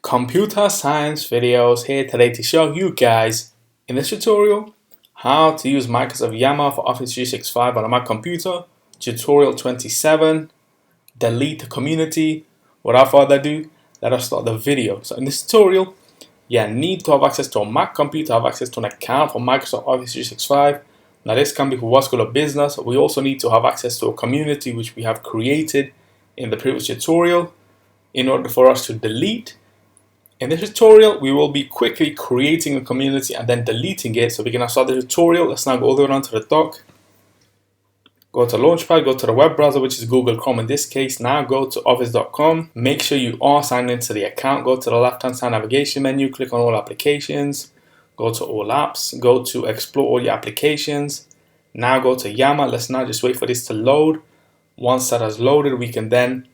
Computer Science Videos here today to show you guys in this tutorial how to use Microsoft Yammer for Office 365 on a Mac computer. Tutorial 27, delete the community. Without further ado, let us start the video. So in this tutorial, you need to have access to a Mac computer, have access to an account for Microsoft Office 365. Now this can be for what's called a business. We also need to have access to a community which we have created in the previous tutorial in order for us to delete. In this tutorial, we will be quickly creating a community and then deleting it. So we're going to start the tutorial. Let's now go all the way down to the dock. Go to Launchpad, go to the web browser, which is Google Chrome in this case. Now go to office.com. Make sure you are signed into the account. Go to the left-hand side navigation menu, click on all applications. Go to all apps, go to explore all your applications. Now go to Yammer. Let's now just wait for this to load. Once that has loaded, we can then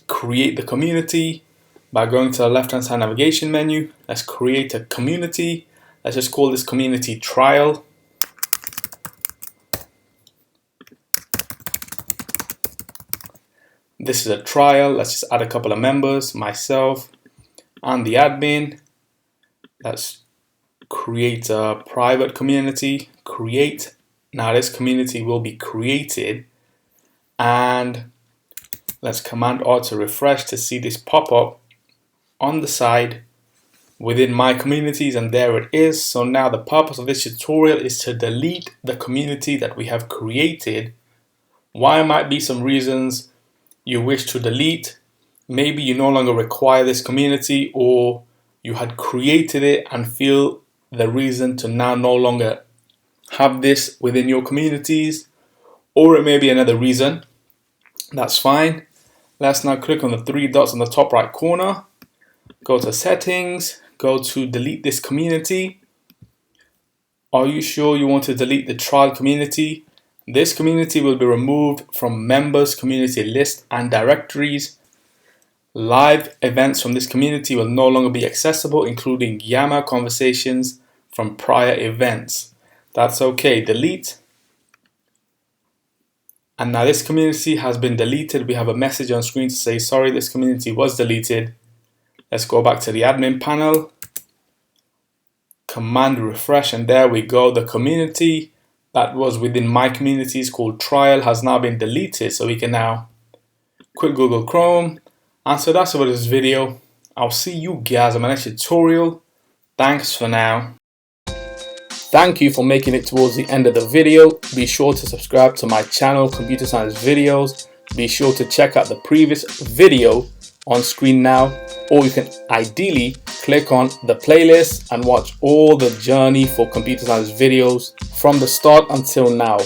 create the community. By going to the left-hand side navigation menu, let's create a community. Let's just call this community trial. This is a trial. Let's just add a couple of members, myself and the admin. Let's create a private community. Create. Now this community will be created, and let's Command R to refresh to see this pop up on the side within my communities, and there it is. So now the purpose of this tutorial is to delete the community that we have created. Why might be some reasons you wish to delete. Maybe you no longer require this community, or you had created it and feel the reason to now no longer have this within your communities, or it may be another reason. That's fine. Let's now click on the three dots in the top right corner. Go to settings, go to delete this community. Are you sure you want to delete the trial community? This community will be removed from members, community list and directories. Live events from this community will no longer be accessible, including Yammer conversations from prior events. That's okay, delete. And now this community has been deleted. We have a message on screen to say, sorry, this community was deleted. Let's go back to the admin panel, Command refresh, and there we go. The community that was within my communities called trial has now been deleted. So we can now quit Google Chrome. And so that's about this video. I'll see you guys in my next tutorial. Thanks for now. Thank you for making it towards the end of the video. Be sure to subscribe to my channel, Computer Science Videos. Be sure to check out the previous video on screen now, or you can ideally click on the playlist and watch all the journey for computer science videos from the start until now.